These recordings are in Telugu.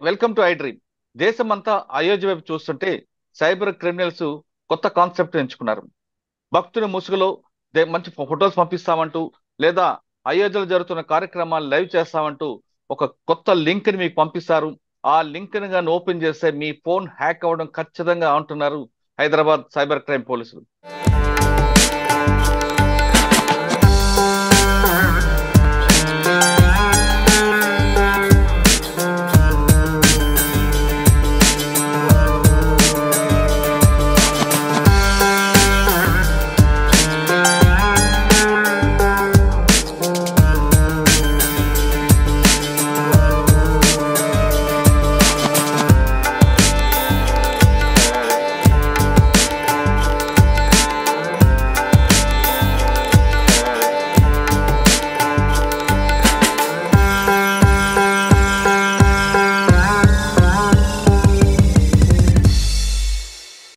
Welcome to I dream. దేశమంతా అయోధ్య వైపు చూస్తుంటే సైబర్ క్రిమినల్స్ కొత్త కాన్సెప్ట్ ఎంచుకున్నారు. భక్తుని ముసుగులో మంచి ఫొటోస్ పంపిస్తామంటూ లేదా అయోధ్యలో జరుగుతున్న కార్యక్రమాలు లైవ్ చేస్తామంటూ ఒక కొత్త లింక్ ని మీకు పంపిస్తారు. ఆ లింక్ ని కానీ ఓపెన్ చేస్తే మీ ఫోన్ హ్యాక్ అవ్వడం ఖచ్చితంగా అంటున్నారు హైదరాబాద్ సైబర్ క్రైమ్ పోలీసులు.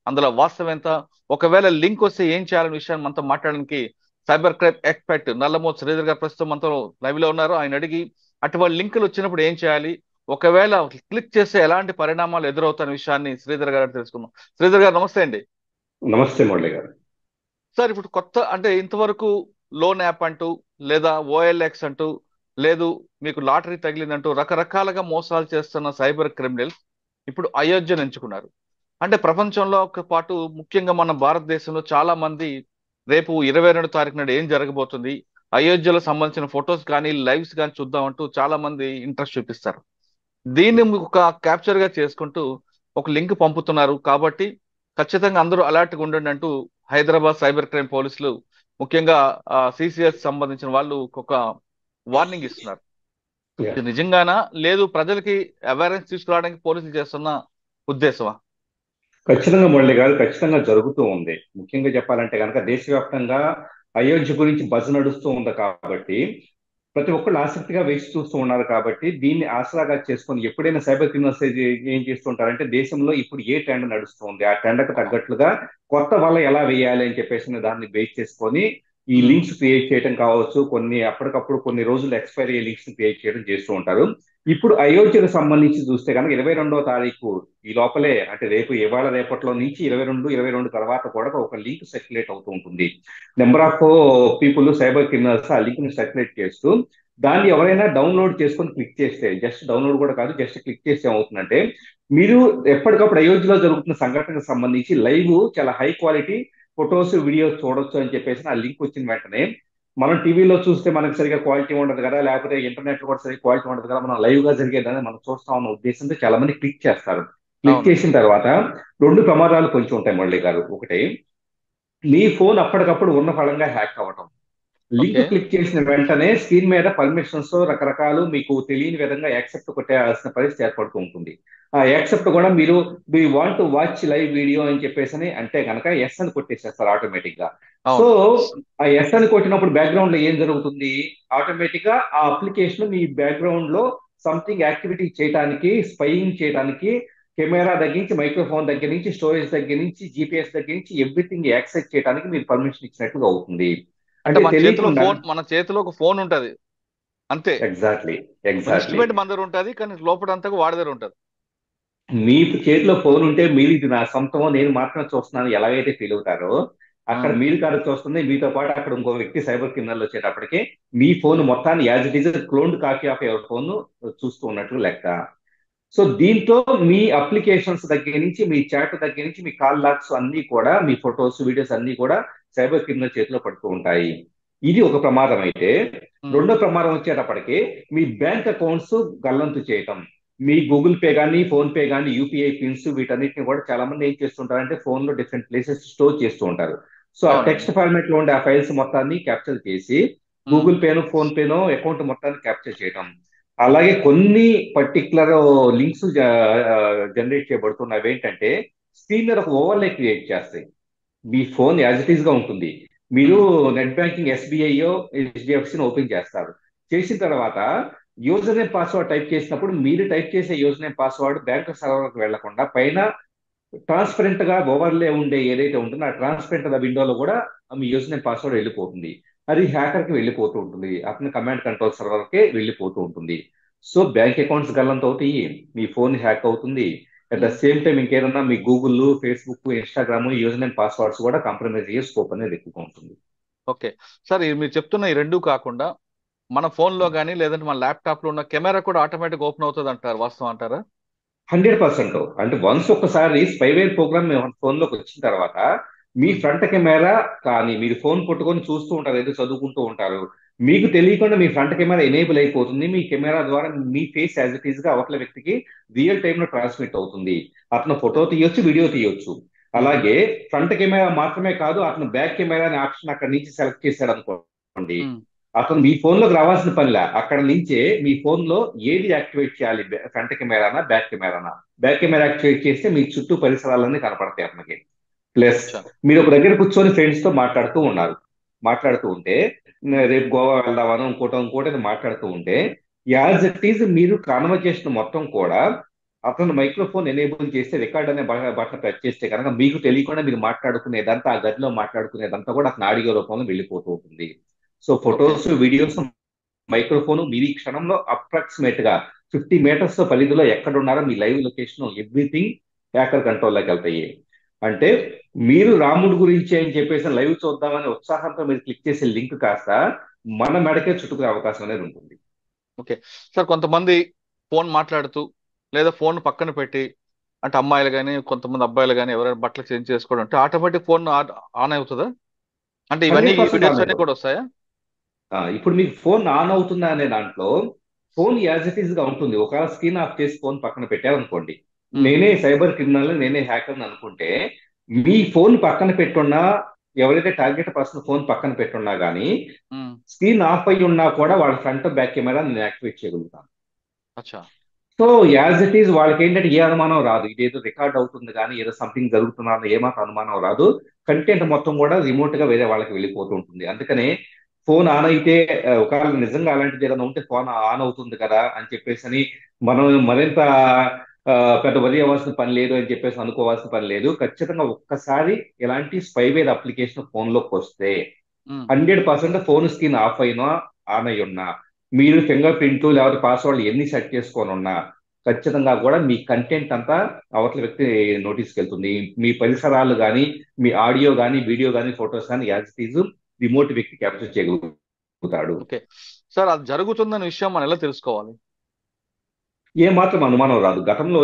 అందులో వాస్తవం ఎంత, ఒకవేళ లింక్ వస్తే ఏం చేయాలనే విషయాన్ని మనతో మాట్లాడడానికి cyber crime expert Nallamothu Sridhar గారు ప్రస్తుతం మనతో లైవ్ లో ఉన్నారు. ఆయన అడిగి అటువంటి లింకులు వచ్చినప్పుడు ఏం చేయాలి, ఒకవేళ క్లిక్ చేస్తే ఎలాంటి పరిణామాలు ఎదురవుతాయనే విషయాన్ని శ్రీధర్ గారు తెలుసుకుందాం. శ్రీధర్ గారు నమస్తే అండి. నమస్తే మురళి గారు. సార్, ఇప్పుడు కొత్త అంటే ఇంతవరకు లోన్ యాప్ అంటూ లేదా ఓఎల్ఎక్స్ అంటూ లేదు మీకు లాటరీ తగిలిందంటూ రకరకాలుగా మోసాలు చేస్తున్న సైబర్ క్రిమినల్స్ ఇప్పుడు అయోధ్యను ఎంచుకున్నారు. అంటే ప్రపంచంలో పాటు ముఖ్యంగా మన భారతదేశంలో చాలా మంది రేపు 22 తారీఖు నాడు ఏం జరగబోతుంది, అయోధ్యలో సంబంధించిన ఫొటోస్ కానీ లైవ్స్ కానీ చూద్దామంటూ చాలా మంది ఇంట్రెస్ట్ చూపిస్తారు. దీన్ని ఒక క్యాప్చర్ గా చేసుకుంటూ ఒక లింక్ పంపుతున్నారు. కాబట్టి ఖచ్చితంగా అందరూ అలర్ట్ గా ఉండండి అంటూ హైదరాబాద్ సైబర్ క్రైమ్ పోలీసులు ముఖ్యంగా సిసిఎస్ సంబంధించిన వాళ్ళు ఒక వార్నింగ్ ఇస్తున్నారు. ఇది నిజంగానా లేదు ప్రజలకి అవేర్నెస్ తీసుకురావడానికి పోలీసులు చేస్తున్న ఉద్దేశమా? ఖచ్చితంగా మురళి గారు, ఖచ్చితంగా జరుగుతూ ఉంది. ముఖ్యంగా చెప్పాలంటే కనుక దేశవ్యాప్తంగా అయోధ్య గురించి బజ్ నడుస్తూ ఉంది కాబట్టి ప్రతి ఒక్కళ్ళు ఆసక్తిగా వేచి చూస్తూ ఉన్నారు. కాబట్టి దీన్ని ఆసరాగా చేసుకొని ఎప్పుడైనా సైబర్ క్రిమినల్స్ ఏం చేస్తుంటారంటే దేశంలో ఇప్పుడు ఏ ట్రెండ్ నడుస్తుంది ఆ ట్రెండ్కి తగ్గట్లుగా కొత్త వల ఎలా వేయాలి అని చెప్పేసి దాన్ని బేస్ చేసుకొని ఈ లింక్స్ క్రియేట్ చేయడం కావచ్చు, కొన్ని అప్పటికప్పుడు కొన్ని రోజులు ఎక్స్పైరీ లింక్స్ క్రియేట్ చేయడం చేస్తూ ఉంటారు. ఇప్పుడు అయోధ్యకు సంబంధించి చూస్తే కనుక 22వ తారీఖు ఈ లోపలే, అంటే రేపు ఇవాళ రేపట్లో నుంచి 22 తర్వాత కూడా ఒక లింక్ సర్క్యులేట్ అవుతూ ఉంటుంది. Number of people cyber criminals ఆ లింక్ ని సర్క్యులేట్ చేస్తూ దాన్ని ఎవరైనా డౌన్లోడ్ చేసుకొని క్లిక్ చేస్తే, జస్ట్ డౌన్లోడ్ కూడా కాదు, జస్ట్ క్లిక్ చేస్తే ఏమవుతుందంటే మీరు ఎప్పటికప్పుడు అయోధ్యలో జరుగుతున్న సంఘటనకు సంబంధించి లైవ్ చాలా హై క్వాలిటీ ఫొటోస్ వీడియోస్ చూడొచ్చు అని చెప్పేసి ఆ లింక్ వచ్చిన వెంటనే మనం టీవీలో చూస్తే మనకు సరిగా క్వాలిటీ ఉండదు కదా, లేకపోతే ఇంటర్నెట్ కూడా సరిగా క్వాలిటీ ఉండదు కదా, మనం లైవ్ గా జరిగేదని మనం చూస్తామన్న ఉద్దేశంతో చాలా మంది క్లిక్ చేస్తారు. క్లిక్ చేసిన తర్వాత రెండు ప్రమాదాలు కొంచెం ఉంటాయి మురళి గారు. ఒకటి, మీ ఫోన్ అప్పటికప్పుడు ఉన్న ఫలంగా హ్యాక్ అవ్వటం. లింక్ క్లిక్ చేసిన వెంటనే స్క్రీన్ మీద పర్మిషన్స్ రకరకాలు మీకు తెలియని విధంగా యాక్సెప్ట్ కొట్టేయాల్సిన పరిస్థితి ఏర్పడుతూ ఉంటుంది. ఆ యాక్సెప్ట్ కూడా మీరు we want to watch live video అని చెప్పేసి అంటే కనుక ఎస్ అని కొట్టేసేస్తారు ఆటోమేటిక్ గా. సో ఆ ఎస్ అని కొట్టినప్పుడు బ్యాక్గ్రౌండ్ లో ఏం జరుగుతుంది, ఆటోమేటిక్ గా ఆ అప్లికేషన్ మీ బ్యాక్గ్రౌండ్ లో సంథింగ్ యాక్టివిటీ చేయడానికి, స్పైయింగ్ చేయడానికి, కెమెరా దగ్గర నుంచి, మైక్రోఫోన్ దగ్గర నుంచి, స్టోరేజ్ దగ్గర నుంచి, జీపీఎస్ దగ్గర నుంచి ఎవ్రీథింగ్ యాక్సెస్ చేయడానికి మీరు పర్మిషన్ ఇచ్చినట్టుగా అవుతుంది. అంటే మన చేతిలో ఒక ఫోన్ ఉంటది అంతే. ఎగ్జాక్ట్లీ ఇన్స్ట్రుమెంట్ మన దగ్గర ఉంటది, కానీ లోపల అంతా వాడి దగ్గర ఉంటది. మీ చేతిలో ఫోన్ ఉంటే మీరు ఇది నా సొంతమో నేను మాత్రమే చూస్తున్నాను ఎలాగైతే ఫీల్ అవుతారో, అక్కడ మీరు కాదు చూస్తుంది, మీతో పాటు అక్కడ ఇంకో వ్యక్తి సైబర్ క్రిమినల్ వచ్చేటప్పటికి మీ ఫోన్ మొత్తాన్ని as it is cloned copy of your phone చూస్తూ ఉన్నట్లు లెక్క. సో దీంతో మీ అప్లికేషన్స్ దగ్గర నుంచి, మీ చాట్ దగ్గర నుంచి, మీ కాల్ లాగ్స్ అన్ని కూడా, మీ ఫొటోస్ వీడియోస్ అన్ని కూడా సైబర్ క్రిమినల్ చేతిలో పడుతూ ఉంటాయి. ఇది ఒక ప్రమాదం. అయితే రెండో ప్రమాదం వచ్చేటప్పటికి మీ బ్యాంక్ అకౌంట్స్ గల్లంతు చేయటం. మీ గూగుల్ పే కానీ, ఫోన్ పే కానీ, యూపీఐ పిన్స్ వీటన్నిటిని కూడా చాలా మంది ఏం చేస్తుంటారంటే ఫోన్ లో డిఫరెంట్ ప్లేసెస్ స్టోర్ చేస్తూ ఉంటారు. సో ఆ టెక్స్ట్ ఫార్మాట్ లో ఉండే ఆ ఫైల్స్ మొత్తాన్ని క్యాప్చర్ చేసి గూగుల్ పేనో, ఫోన్ పేనో అకౌంట్ మొత్తాన్ని క్యాప్చర్ చేయటం. అలాగే కొన్ని పర్టికులర్ లింక్స్ జనరేట్ చేయబడుతున్నవి ఏంటంటే స్క్రీన్ మీద ఒక ఓవర్లే క్రియేట్ చేస్తాయి. మీ ఫోన్ యాజ్ ఇట్ ఈస్ గా ఉంటుంది. మీరు నెట్ బ్యాంకింగ్ ఎస్బీఐయో హెచ్డిఎఫ్సిని ఓపెన్ చేస్తారు. చేసిన తర్వాత యూజర్ నేమ్ పాస్వర్డ్ టైప్ చేసినప్పుడు మీరు టైప్ చేసే యూజర్ నేమ్ పాస్వర్డ్ బ్యాంక్ సర్వర్కి వెళ్లకుండా పైన ట్రాన్స్పరెంట్ గా ఓవర్లే ఉండే ఏదైతే ఉంటుందో ఆ ట్రాన్స్పరెంట్ విండోలో కూడా మీ యూజర్ నేమ్ పాస్వర్డ్ వెళ్ళిపోతుంది. అది హ్యాకర్ కి వెళ్ళిపోతూ ఉంటుంది, అతని కమాండ్ కంట్రోల్ సర్వర్ కి వెళ్ళిపోతూ ఉంటుంది. సో బ్యాంక్ అకౌంట్స్ గల్లంత అవుతాయి, మీ ఫోన్ హ్యాక్ అవుతుంది. At the um, same time ఇంకేదన్నా మీ Google, Facebook, Instagram user name passwords కూడా కాంప్రమైజ్ అయ్యే స్కోప్ అనేది ఎక్కువ ఉంటుంది. ఓకే. సార్ మీరు చెప్తున్న ఈ రెండు కాకుండా మన ఫోన్ లో కానీ లేదంటే మన ల్యాప్టాప్ లో ఉన్న కెమెరా కూడా ఆటోమేటిక్ ఓపెన్ అవుతుంది అంటారు, వాస్తవం అంటారా? 100%. అంటే వన్స్ ఒకసారి స్పైవేర్ ప్రోగ్రామ్ మీ ఫోన్ లోకి వచ్చిన తర్వాత మీ ఉమ్, ఫ్రంట్ కెమెరా కానీ మీరు ఫోన్ పట్టుకొని చూస్తూ ఉంటారు, ఏదో చదువుకుంటూ ఉంటారు, మీకు తెలియకుండా మీ ఫ్రంట్ కెమెరా ఎనేబుల్ అయిపోతుంది. మీ కెమెరా ద్వారా మీ ఫేస్ యాజ్ ఇట్ ఈస్ గా అవతల వ్యక్తికి రియల్ టైమ్ లో ట్రాన్స్మిట్ అవుతుంది. అతను ఫోటో తీయొచ్చు, వీడియో తీయొచ్చు. ఉమ్, అలాగే ఫ్రంట్ కెమెరా మాత్రమే కాదు, అతను బ్యాక్ కెమెరా అనే ఆప్షన్ అక్కడి నుంచి సెలెక్ట్ చేశాడు అనుకోండి, ఉమ్, అతను మీ ఫోన్ లోకి రావాల్సిన పనిలే, అక్కడ నుంచే మీ ఫోన్ లో ఏది యాక్టివేట్ చేయాలి, ఫ్రంట్ కెమెరానా బ్యాక్ కెమెరానా. బ్యాక్ కెమెరా యాక్టివేట్ చేస్తే మీ చుట్టూ పరిసరాలన్నీ కనపడతాయి అతనికి. ప్లస్ అచ్చా. మీరు ఒక దగ్గర కూర్చొని ఫ్రెండ్స్ తో మాట్లాడుతూ ఉన్నారు, మాట్లాడుతూ ఉంటే ఉమ్, రేపు గోవా వెళ్దామని ఇంకోటి ఏదో మాట్లాడుతూ ఉంటే యాజ్ ఇట్ ఈజ్ మీరు కాన్వర్జేషన్ మొత్తం కూడా అతను మైక్రోఫోన్ ఎనేబుల్ చేస్తే రికార్డ్ అనే బటన్ ప్రెస్ చేస్తే కనుక మీకు తెలియకుండా మీరు మాట్లాడుకునేదంతా, ఆ గదిలో మాట్లాడుకునేదంతా కూడా అతను ఆడియో రూపంలో వెళ్ళిపోతూ ఉంటుంది. So okay. Photos, videos, microphone మీరు ఈ క్షణంలో అప్రాక్సిమేట్ గా 50 మీటర్స్ పరిధిలో ఎక్కడున్నారో మీ లైవ్ లొకేషన్ ఎవ్రీథింగ్ హ్యాకర్ కంట్రోల్లోకి వెళ్తాయి. అంటే మీరు రాముడి గురించి అని చెప్పేసి లైవ్ చూద్దామని ఉత్సాహంతో మీరు క్లిక్ చేసే లింక్ కాస్త మన మెడకే చుట్టుకునే అవకాశం అనేది ఉంటుంది. ఓకే. సార్ కొంతమంది ఫోన్ మాట్లాడుతూ లేదా ఫోన్ పక్కన పెట్టి, అంటే అమ్మాయిలు కానీ కొంతమంది అబ్బాయిలు కానీ ఎవరైనా బట్టలు చేంజ్ చేసుకోవడం అంటే ఆటోమేటిక్ ఫోన్ ఆన్ అవుతుందా? అంటే ఇవన్నీ 100% వీడియోస్ ఆన్ అన్ని కూడా వస్తాయా? ఇప్పుడు మీకు ఫోన్ ఆన్ అవుతుందా అనే దాంట్లో ఫోన్ యాజ్ ఇట్ ఈస్ గా ఉంటుంది. ఒకవేళ స్క్రీన్ ఆఫ్ చేసి ఫోన్ పక్కన పెట్టారనుకోండి, ఉమ్, నేనే సైబర్ క్రిమినల్, నేనే హ్యాకర్ అనుకుంటే మీ ఫోన్ పక్కన పెట్టున్నా, ఎవరైతే టార్గెట్ పర్సన్ ఫోన్ పక్కన పెట్టున్నా కానీ ఉమ్, స్క్రీన్ ఆఫ్ అయి ఉన్నా కూడా వాళ్ళ ఫ్రంట్ బ్యాక్ కెమెరా నేను యాక్టివేట్ చేయగలుగుతాను. అచ్చా. సో యాజ్ ఇట్ ఈస్ వాళ్ళకి ఏంటంటే ఏ అనుమానం రాదు, ఇదేదో రికార్డ్ అవుతుంది కానీ ఏదో సంథింగ్ జరుగుతున్నా అని ఏమాత్రం అనుమానం రాదు. కంటెంట్ మొత్తం కూడా రిమోట్ గా వేరే వాళ్ళకి వెళ్ళిపోతూ ఉంటుంది. అందుకనే ఫోన్ ఆన్ అయితే ఒకవేళ నిజంగా అలాంటిది ఏదైనా ఉంటే ఫోన్ ఆన్ అవుతుంది కదా అని చెప్పేసి అని మనం మరింత ఆ, పెద్ద వరి అవ్వాల్సిన పని లేదు అని చెప్పేసి అనుకోవాల్సిన పని లేదు. ఖచ్చితంగా ఒక్కసారి ఇలాంటి స్పైవేర్ అప్లికేషన్ ఫోన్ లోకి వస్తే ఉమ్, 100% ఫోన్ స్క్రీన్ ఆఫ్ అయినా, ఆన్ అయి ఉన్నా, మీరు ఫింగర్ ప్రింట్ లేకపోతే పాస్వర్డ్ ఎన్ని సెట్ చేసుకొని ఉన్నా ఖచ్చితంగా కూడా మీ కంటెంట్ అంతా అవతల వ్యక్తి నోటీస్కి వెళ్తుంది. మీ పరిసరాలు కానీ, మీ ఆడియో కానీ, వీడియో కానీ, ఫొటోస్ కానీ యాజ్ ఇట్ ఈజ్ రిమోట్ వ్యక్తి క్యాప్చర్ చేయగలుగుతాడు. ఓకే. సార్ అది జరుగుతుందన్న విషయం మనం ఎలా తెలుసుకోవాలి? ఏ మాత్రం అనుమానం రాదు. గతంలో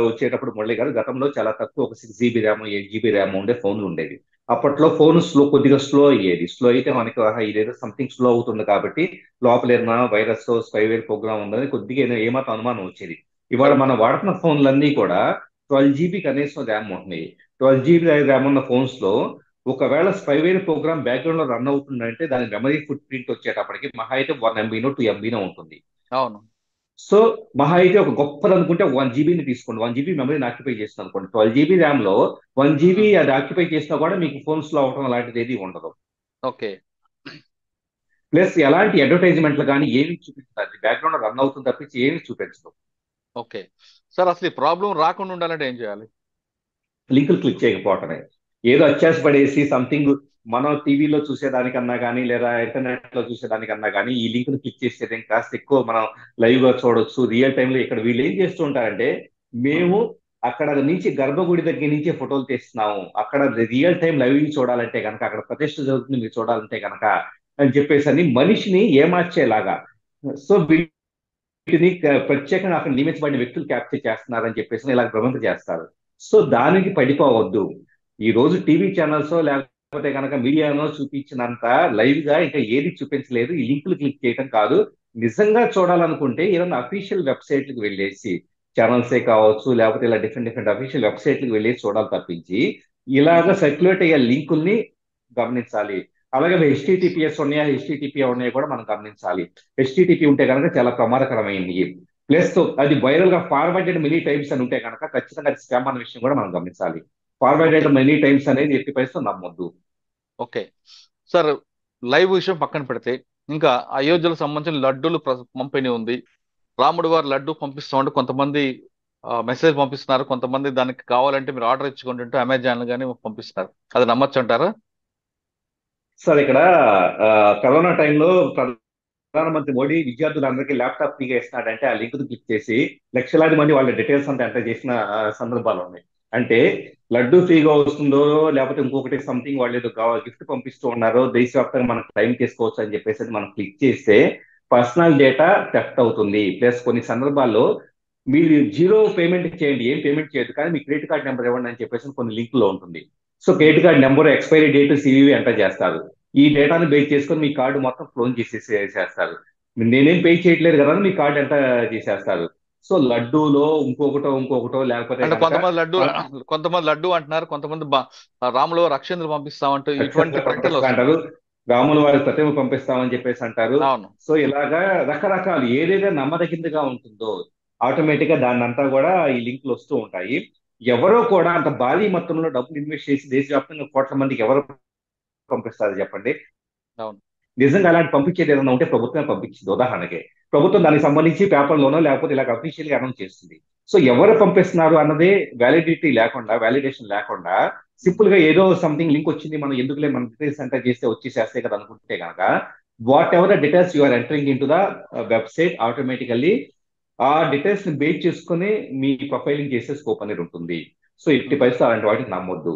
వచ్చేటప్పుడు మురళి గారు, గతంలో చాలా తక్కువ, ఒక 6 GB ర్యామ్, 8 GB ర్యామ్ ఉండే ఫోన్లు ఉండేవి. అప్పట్లో ఫోన్ కొద్దిగా స్లో అయ్యేది. స్లో అయితే అవును. మనకి ఆహా, ఇదేదో సంథింగ్ స్లో అవుతుంది కాబట్టి లోపల ఏదైనా వైరస్, స్పైవేర్ ప్రోగ్రామ్ ఉందని కొద్దిగా ఏమాత్రం అనుమానం వచ్చేది. ఇవాళ కరెక్ట్. మనం వాడుతున్న ఫోన్లన్నీ కూడా 12 GB కనీసం ర్యామ్ ఉంటున్నాయి. 12 GB ర్యామ్ ఉన్న ఫోన్స్ లో ఒకవేళ స్పైవేర్ ప్రోగ్రామ్ బ్యాక్గ్రౌండ్ లో రన్ అవుతుందంటే దాని మెమరీ ఫుట్ ప్రింట్ వచ్చేటప్పటికి మహా అయితే 1 MB 2 MB ఉంటుంది. అవును. సో మహా అయితే ఒక గొప్పది అనుకుంటే 1 GB తీసుకోండి, 1 GB మెమరీని ఆక్యుపై చేస్తుంది అనుకోండి. 12 GB ర్యామ్ లో 1 GB ఉమ్, అది ఆక్యుపై చేసినా కూడా మీకు ఫోన్స్ లో అవడం లాంటిది ఏది ఉండదు. ఓకే. ప్లస్ ఎలాంటి అడ్వర్టైజ్మెంట్లు కానీ ఏమి చూపించదు, బ్యాక్గ్రౌండ్ రన్ అవుతుంది తప్పించి ఏమి చూపించదు. ఓకే. సార్ అసలు ఈ ప్రాబ్లం రాకుండా ఉండాలంటే ఏం చేయాలి? లింకులు క్లిక్ చేయకపోవటమే. ఏదో అత్యాశ పడేసి సంథింగ్ మనం టీవీలో చూసేదానికన్నా కానీ లేదా ఇంటర్నెట్ లో చూసేదానికన్నా కానీ ఈ లింక్ ను క్లిక్ చేసేది కాస్త ఎక్కువ మనం లైవ్ గా చూడొచ్చు, రియల్ టైమ్ లో. ఇక్కడ వీళ్ళు ఏం చేస్తూ ఉంటారంటే, ఉమ్, మేము అక్కడ నుంచి గర్భగుడి దగ్గర నుంచి ఫోటోలు తీస్తున్నాము, అక్కడ రియల్ టైం లైవ్ చూడాలంటే కనుక, అక్కడ ప్రతిష్ట జరుగుతుంది మీరు చూడాలంటే కనుక అని చెప్పేసి అని మనిషిని ఏమార్చేలాగా, సో వీటిని ప్రత్యేకంగా అక్కడ నియమించబడిన వ్యక్తులు క్యాప్చర్ చేస్తున్నారని చెప్పేసి ఇలా భ్రమంత చేస్తారు. సో దానికి పడిపోవద్దు. ఈ రోజు టీవీ ఛానల్స్ లేకపోతే కనుక మీడియానో చూపించినంత లైవ్ గా ఇంకా ఏది చూపించలేదు. ఈ లింకులు క్లిక్ చేయడం కాదు. నిజంగా చూడాలనుకుంటే ఏదైనా అఫీషియల్ వెబ్సైట్లకు వెళ్ళేసి, ఛానల్సే కావచ్చు లేకపోతే ఇలా డిఫరెంట్ డిఫరెంట్ అఫీషియల్ వెబ్సైట్లకు వెళ్ళేసి చూడాలి తప్పించి ఉమ్, ఇలాగ సర్క్యులేట్ అయ్యే లింకుల్ని గమనించాలి. అలాగే హెచ్టిటిపిఎస్ ఉన్నాయా, హెచ్టిటిపి ఉన్నాయా కూడా మనం గమనించాలి. హెచ్టిటిపి ఉంటే కనుక చాలా ప్రమాదకరమైంది. ప్లస్ అది వైరల్ గా ఫార్వర్డెడ్ మెనీ టైమ్స్ అని ఉంటే కనుక ఖచ్చితంగా అది స్కామ్ అన్న విషయం కూడా మనం గమనించాలి. ఓకే. ఫార్వర్డెడ్ మెనీ టైమ్స్ అనేది ఎట్టి పరిస్థితుల్లో నమ్మొద్దు. ఓకే. సార్ లైవ్ విషయం పక్కన పెడితే ఇంకా అయోధ్యకు సంబంధించిన లడ్డూలు పంపిణీ ఉంది. రాముడు వారు లడ్డు పంపిస్తామంటే కొంతమంది మెసేజ్ పంపిస్తున్నారు, కొంతమంది దానికి కావాలంటే మీరు ఆర్డర్ ఇచ్చుకుంటుంటే అమెజాన్ కానీ పంపిస్తున్నారు. అది నమ్మచ్చు అంటారా? సార్ ఇక్కడ కరోనా టైంలో ప్రధానమంత్రి మోడీ విద్యార్థులందరికీ ల్యాప్టాప్ ఫ్రీగా ఇస్తున్నాడంటే ఆ లింక్ క్లిక్ చేసి లక్షలాది మంది వాళ్ళ డీటెయిల్స్ అంతా ఎంటర్ చేసిన సందర్భాలు ఉన్నాయి. అంటే లడ్డు ఫ్రీగా వస్తుందో లేకపోతే ఇంకొకటి సంథింగ్ వాళ్ళు ఏదో గిఫ్ట్ పంపిస్తూ ఉన్నారో దేశవ్యాప్తంగా మనం క్లెయిమ్ చేసుకోవచ్చు అని చెప్పేసి అది మనం క్లిక్ చేస్తే పర్సనల్ డేటా థెఫ్ట్ అవుతుంది. ప్లస్ కొన్ని సందర్భాల్లో మీరు జీరో పేమెంట్ చేయండి, ఏం పేమెంట్ చేయదు, కానీ మీ క్రెడిట్ కార్డ్ నెంబర్ ఇవ్వండి అని చెప్పేసి కొన్ని లింక్ లో ఉంటుంది. So credit card number, expiry date, CVV enter చేస్తారు. ఈ డేటాను బేస్ చేసుకొని మీ కార్డు మొత్తం క్లోన్ చేసేస్తారు. నేనేం పే చేయట్లేదు కదా అని మీ కార్డు ఎంత చేసేస్తారు. సో లడ్డూలో ఇంకొకటో లేకపోతే అంటే కనుక కొంతమంది లడ్డు అంటున్నారు, కొంతమంది రాములు రక్షేంద్ర పంపిస్తామంటూ ఇటువంటి ప్రకటనలు అంటారు, వస్తున్నాయి. రాముల వారి ప్రతిమ పంపిస్తామని చెప్పేసి అంటారు. అవును. సో ఇలాగా రకరకాలు ఏదైతే నమ్మదగిందిగా ఉంటుందో ఆటోమేటిక్ గా దాన్ని అంతా కూడా ఈ లింకులు వస్తూ ఉంటాయి. ఎవరో కూడా అంత భారీ మొత్తంలో డబ్బులు ఇన్వెస్ట్ చేసి దేశవ్యాప్తంగా కోట్ల మందికి ఎవరు పంపిస్తారు చెప్పండి? అవును. నిజంగా అలాంటి పంపించేది ఏదైనా ఉంటే ప్రభుత్వమే పంపించింది. ఉదాహరణకి ప్రభుత్వం దానికి సంబంధించి పేపర్లోనో లేకపోతే ఇలా అఫీషియల్ గా అనౌన్స్ చేస్తుంది. సో ఎవరు పంపిస్తున్నారు అన్నది వ్యాలిడిటీ లేకుండా, వ్యాలిడేషన్ లేకుండా సింపుల్ గా ఏదో సంథింగ్ లింక్ వచ్చింది, మనం ఎందుకులే మన డీటెయిల్స్ ఎంటర్ చేస్తే వచ్చేసేస్తే కదా అనుకుంటే కనుక whatever the details you are entering into the website, automatically ఆ డీటెయిల్స్ ని బేస్ చేసుకుని మీ ప్రొఫైలింగ్ చేసే స్కోప్ అనేది ఉంటుంది. సో ఎట్టి పరిస్థితి అలాంటి వాటిని నమ్మొద్దు.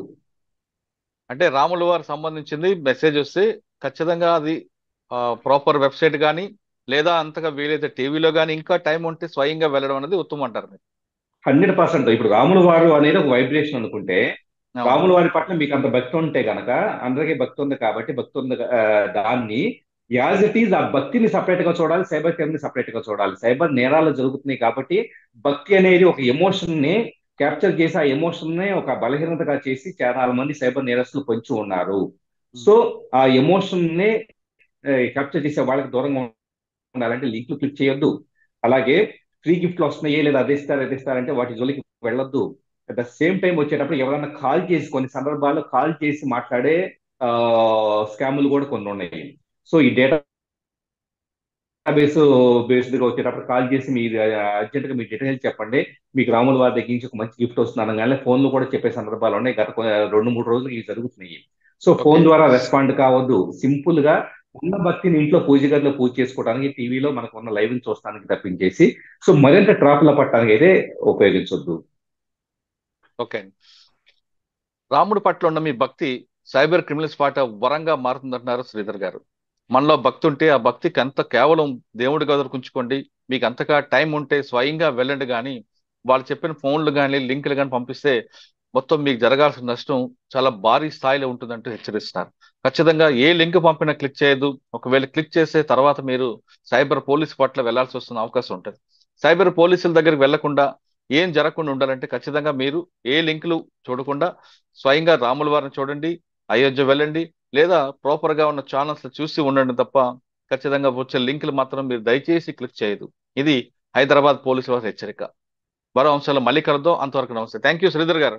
అంటే రాముల వారు సంబంధించింది మెసేజ్ వస్తే ఖచ్చితంగా అది ప్రాపర్ వెబ్సైట్ కానీ లేదా అంతగా వీలైతే టీవీలో కానీ ఇంకా టైం ఉంటే స్వయంగా వెళ్ళడం అనేది ఉత్తమం అంటారు మీరు. 100%. ఇప్పుడు రాముల వారు అనేది ఒక వైబ్రేషన్ అనుకుంటే, అవును. రాముల వారి పట్ల మీకు అంత భక్తి ఉంటే గనక, అందరికీ భక్తి ఉంది కాబట్టి భక్తి ఉంది, దాన్ని యాజ్ ఇట్ ఈజ్ ఆ భక్తిని సపరేట్ గా చూడాలి, సైబర్ క్రైమ్ ని సపరేట్ గా చూడాలి. సైబర్ నేరాలు జరుగుతున్నాయి కాబట్టి భక్తి అనేది ఒక ఎమోషన్ ని క్యాప్చర్ చేసి ఆ ఎమోషన్ ని ఒక బలహీనతగా చేసి చాలా మంది సైబర్ నేరస్తులు పొంచి ఉన్నారు. సో ఆ ఎమోషన్ ని క్యాప్చర్ చేసే వాళ్ళకి దూరంగా ఉండాలంటే లింక్లు క్లిక్ చేయొద్దు. అలాగే ఫ్రీ గిఫ్ట్లు వస్తున్నాయి లేదా అది ఇస్తారంటే వాటి జోలికి వెళ్ళొద్దు. అట్ ద సేమ్ టైం వచ్చేటప్పుడు ఎవరైనా కాల్ చేసి, కొన్ని సందర్భాల్లో కాల్ చేసి మాట్లాడే స్కాములు కూడా కొన్ని ఉన్నాయి. సో ఈ డేటా బేస్డ్ గా వచ్చేటప్పుడు కాల్ చేసి మీరు అర్జెంట్ గా మీ డీటెయిల్స్ చెప్పండి, మీకు రాముల వారి దగ్గర నుంచి ఒక మంచి గిఫ్ట్ వస్తుంది అనగానే ఫోన్లు కూడా చెప్పే సందర్భాలు ఉన్నాయి. గత 2-3 రోజులు ఇవి జరుగుతున్నాయి. సో ఫోన్ ద్వారా రెస్పాండ్ కావద్దు. సింపుల్ గా ఉన్న భక్తిని ఇంట్లో పూజ గదిలో పూజ చేసుకోవడానికి, టీవీలో మనకు ఉన్న లైవ్ చూస్తానికి తప్పించేసి సో మరింత ట్రాప్ల పట్టడానికి అయితే ఉపయోగించొద్దు. ఓకే. రాముడి పట్ల ఉన్న మీ భక్తి సైబర్ క్రిమినల్స్ పాట వరంగా మారుతుందంటున్నారు శ్రీధర్ గారు. మనలో భక్తి ఉంటే ఆ భక్తికి అంత కేవలం దేవుడి గదులు ఉంచుకోండి, మీకు అంతగా టైం ఉంటే స్వయంగా వెళ్ళండి, కానీ వాళ్ళు చెప్పిన ఫోన్లు కానీ లింకులు కానీ పంపిస్తే మొత్తం మీకు జరగాల్సిన నష్టం చాలా భారీ స్థాయిలో ఉంటుందంటూ హెచ్చరిస్తున్నారు. ఖచ్చితంగా ఏ లింక్ పంపినా క్లిక్ చేయదు. ఒకవేళ క్లిక్ చేసే తర్వాత మీరు సైబర్ పోలీస్ పట్ల వెళ్లాల్సి వస్తున్న అవకాశం ఉంటుంది. సైబర్ పోలీసుల దగ్గరికి వెళ్లకుండా ఏం జరగకుండా ఉండాలంటే ఖచ్చితంగా మీరు ఏ లింకులు చూడకుండా స్వయంగా రాముల వారిని చూడండి, అయోధ్య వెళ్ళండి, లేదా ప్రాపర్ గా ఉన్న ఛానల్స్ చూసి ఉండండి తప్ప ఖచ్చితంగా వచ్చే లింకులు మాత్రం మీరు దయచేసి క్లిక్ చేయదు. ఇది హైదరాబాద్ పోలీసు వారి హెచ్చరిక. మరో అంశాలు మళ్ళీ కలుద్దాం. అంతవరకు నమస్తే. థ్యాంక్ యూ శ్రీధర్ గారు.